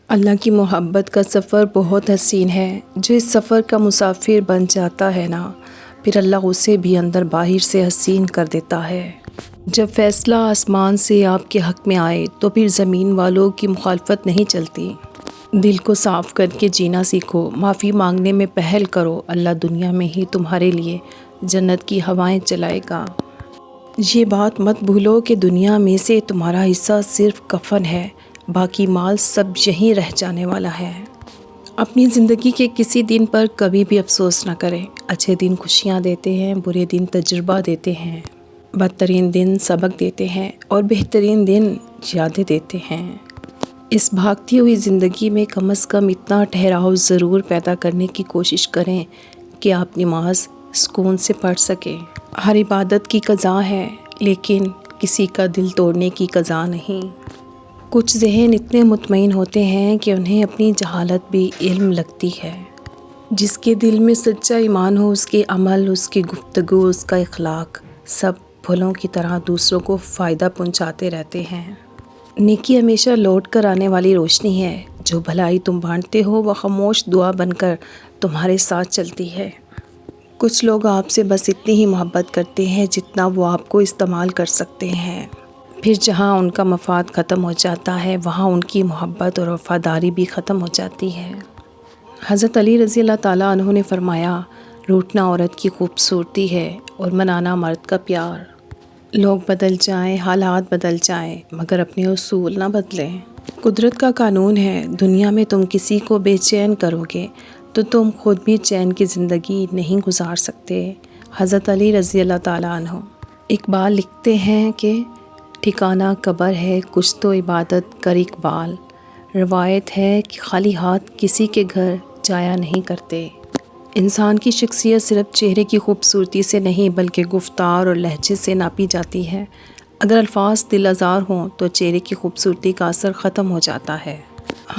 اللہ کی محبت کا سفر بہت حسین ہے۔ جو اس سفر کا مسافر بن جاتا ہے نا، پھر اللہ اسے بھی اندر باہر سے حسین کر دیتا ہے۔ جب فیصلہ آسمان سے آپ کے حق میں آئے تو پھر زمین والوں کی مخالفت نہیں چلتی۔ دل کو صاف کر کے جینا سیکھو، معافی مانگنے میں پہل کرو، اللہ دنیا میں ہی تمہارے لیے جنت کی ہوائیں چلائے گا۔ یہ بات مت بھولو کہ دنیا میں سے تمہارا حصہ صرف کفن ہے، باقی مال سب یہیں رہ جانے والا ہے۔ اپنی زندگی کے کسی دن پر کبھی بھی افسوس نہ کریں۔ اچھے دن خوشیاں دیتے ہیں، برے دن تجربہ دیتے ہیں، بدترین دن سبق دیتے ہیں اور بہترین دن یادیں دیتے ہیں۔ اس بھاگتی ہوئی زندگی میں کم از کم اتنا ٹھہراؤ ضرور پیدا کرنے کی کوشش کریں کہ آپ نماز سکون سے پڑھ سکیں۔ ہر عبادت کی قضا ہے، لیکن کسی کا دل توڑنے کی قضا نہیں۔ کچھ ذہن اتنے مطمئن ہوتے ہیں کہ انہیں اپنی جہالت بھی علم لگتی ہے۔ جس کے دل میں سچا ایمان ہو، اس کے عمل، اس کی گفتگو، اس کا اخلاق سب پھولوں کی طرح دوسروں کو فائدہ پہنچاتے رہتے ہیں۔ نیکی ہمیشہ لوٹ کر آنے والی روشنی ہے۔ جو بھلائی تم بانٹتے ہو وہ خاموش دعا بن کر تمہارے ساتھ چلتی ہے۔ کچھ لوگ آپ سے بس اتنی ہی محبت کرتے ہیں جتنا وہ آپ کو استعمال کر سکتے ہیں۔ پھر جہاں ان کا مفاد ختم ہو جاتا ہے، وہاں ان کی محبت اور وفاداری بھی ختم ہو جاتی ہے۔ حضرت علی رضی اللہ تعالیٰ عنہ نے فرمایا، روٹنا عورت کی خوبصورتی ہے اور منانا مرد کا پیار۔ لوگ بدل جائیں، حالات بدل جائیں، مگر اپنے اصول نہ بدلیں۔ قدرت کا قانون ہے، دنیا میں تم کسی کو بے چین کرو گے تو تم خود بھی چین کی زندگی نہیں گزار سکتے۔ حضرت علی رضی اللہ تعالیٰ عنہ۔ اقبال لکھتے ہیں کہ ٹھکانہ قبر ہے کچھ تو عبادت کر اقبال، روایت ہے کہ خالی ہاتھ کسی کے گھر جایا نہیں کرتے۔ انسان کی شخصیت صرف چہرے کی خوبصورتی سے نہیں بلکہ گفتار اور لہجے سے ناپی جاتی ہے۔ اگر الفاظ دل آزار ہوں تو چہرے کی خوبصورتی کا اثر ختم ہو جاتا ہے۔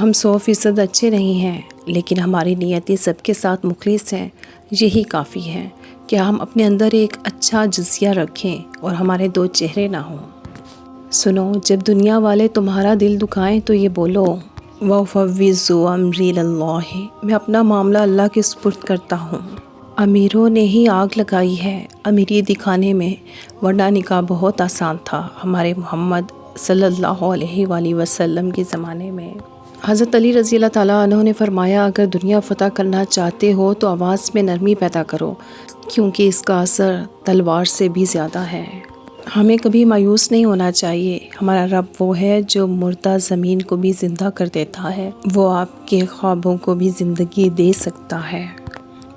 ہم 100% اچھے نہیں ہیں، لیکن ہماری نیتیں سب کے ساتھ مخلص ہیں۔ یہی کافی ہے کہ ہم اپنے اندر ایک اچھا جزیہ رکھیں اور ہمارے دو چہرے نہ ہوں۔ سنو، جب دنیا والے تمہارا دل دکھائیں تو یہ بولو، وَأُفَوِّضُ أَمْرِي إِلَى اللَّهِ، میں اپنا معاملہ اللہ کے سپرد کرتا ہوں۔ امیروں نے ہی آگ لگائی ہے امیری دکھانے میں، ورنہ نکاح بہت آسان تھا ہمارے محمد صلی اللہ علیہ وآلہ وسلم کے زمانے میں۔ حضرت علی رضی اللہ تعالیٰ عنہ نے فرمایا، اگر دنیا فتح کرنا چاہتے ہو تو آواز میں نرمی پیدا کرو، کیونکہ اس کا اثر تلوار سے بھی زیادہ ہے۔ ہمیں کبھی مایوس نہیں ہونا چاہیے۔ ہمارا رب وہ ہے جو مردہ زمین کو بھی زندہ کر دیتا ہے، وہ آپ کے خوابوں کو بھی زندگی دے سکتا ہے۔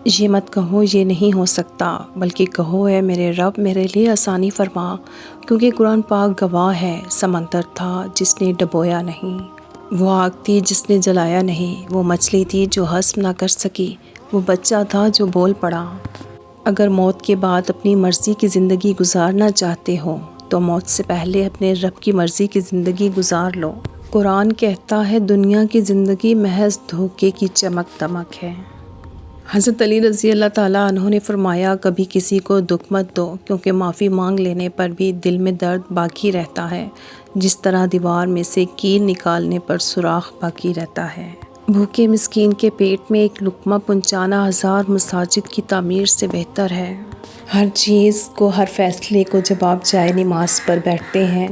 یہ مت کہو یہ نہیں ہو سکتا، بلکہ کہو اے میرے رب میرے لیے آسانی فرما، کیونکہ قرآن پاک گواہ ہے، سمندر تھا جس نے ڈبویا نہیں، وہ آگ تھی جس نے جلایا نہیں، وہ مچھلی تھی جو ہضم نہ کر سکی، وہ بچہ تھا جو بول پڑا۔ اگر موت کے بعد اپنی مرضی کی زندگی گزارنا چاہتے ہو تو موت سے پہلے اپنے رب کی مرضی کی زندگی گزار لو۔ قرآن کہتا ہے دنیا کی زندگی محض دھوکے کی چمک دمک ہے۔ حضرت علی رضی اللہ تعالیٰ عنہ نے فرمایا، کبھی کسی کو دکھ مت دو، کیونکہ معافی مانگ لینے پر بھی دل میں درد باقی رہتا ہے، جس طرح دیوار میں سے کیل نکالنے پر سوراخ باقی رہتا ہے۔ بھوکے مسکین کے پیٹ میں ایک لقمہ پہنچانا 1000 مساجد کی تعمیر سے بہتر ہے۔ ہر چیز کو، ہر فیصلے کو جب آپ جائے نماز پر بیٹھتے ہیں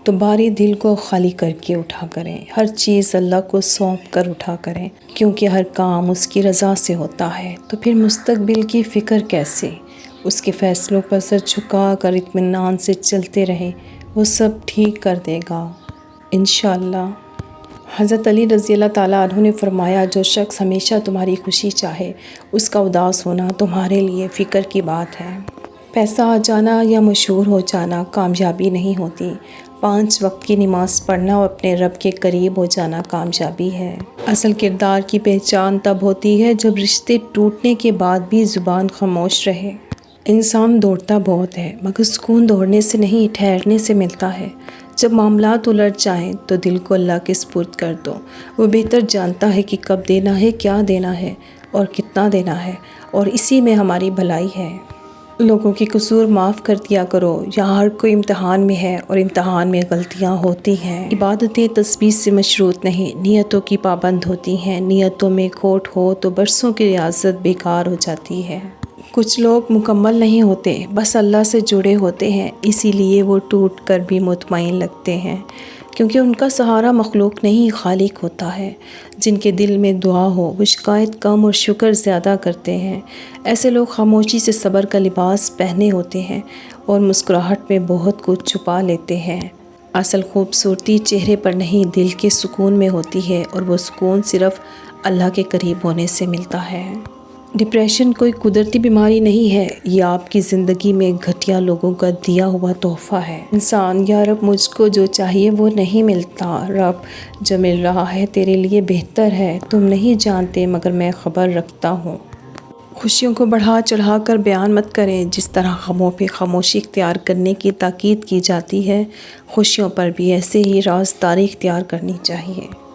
تو باری دل کو خالی کر کے اٹھا کریں۔ ہر چیز اللہ کو سونپ کر اٹھا کریں، کیونکہ ہر کام اس کی رضا سے ہوتا ہے۔ تو پھر مستقبل کی فکر کیسے؟ اس کے فیصلوں پر سر جھکا کر اطمینان سے چلتے رہیں، وہ سب ٹھیک کر دے گا انشاءاللہ۔ حضرت علی رضی اللہ تعالیٰ عنہ نے فرمایا، جو شخص ہمیشہ تمہاری خوشی چاہے، اس کا اداس ہونا تمہارے لیے فکر کی بات ہے۔ پیسہ آ جانا یا مشہور ہو جانا کامیابی نہیں ہوتی، 5 وقت کی نماز پڑھنا اور اپنے رب کے قریب ہو جانا کامیابی ہے۔ اصل کردار کی پہچان تب ہوتی ہے جب رشتے ٹوٹنے کے بعد بھی زبان خاموش رہے۔ انسان دوڑتا بہت ہے، مگر سکون دوڑنے سے نہیں ٹھہرنے سے ملتا ہے۔ جب معاملات الٹ جائیں تو دل کو اللہ کے سپرد کر دو، وہ بہتر جانتا ہے کہ کب دینا ہے، کیا دینا ہے اور کتنا دینا ہے، اور اسی میں ہماری بھلائی ہے۔ لوگوں کے قصور معاف کر دیا کرو، یہاں ہر کوئی امتحان میں ہے اور امتحان میں غلطیاں ہوتی ہیں۔ عبادتیں تثبیت سے مشروط نہیں، نیتوں کی پابند ہوتی ہیں۔ نیتوں میں کھوٹ ہو تو برسوں کی ریاضت بیکار ہو جاتی ہے۔ کچھ لوگ مکمل نہیں ہوتے، بس اللہ سے جڑے ہوتے ہیں، اسی لیے وہ ٹوٹ کر بھی مطمئن لگتے ہیں، کیونکہ ان کا سہارا مخلوق نہیں خالق ہوتا ہے۔ جن کے دل میں دعا ہو وہ شکایت کم اور شکر زیادہ کرتے ہیں۔ ایسے لوگ خاموشی سے صبر کا لباس پہنے ہوتے ہیں اور مسکراہٹ میں بہت کچھ چھپا لیتے ہیں۔ اصل خوبصورتی چہرے پر نہیں دل کے سکون میں ہوتی ہے، اور وہ سکون صرف اللہ کے قریب ہونے سے ملتا ہے۔ ڈپریشن کوئی قدرتی بیماری نہیں ہے، یہ آپ کی زندگی میں گھٹیا لوگوں کا دیا ہوا تحفہ ہے۔ انسان، یا رب مجھ کو جو چاہیے وہ نہیں ملتا، رب جو مل رہا ہے تیرے لیے بہتر ہے، تم نہیں جانتے مگر میں خبر رکھتا ہوں۔ خوشیوں کو بڑھا چڑھا کر بیان مت کریں، جس طرح غموں پہ خاموشی اختیار کرنے کی تاکید کی جاتی ہے، خوشیوں پر بھی ایسے ہی رازداری اختیار کرنی چاہیے۔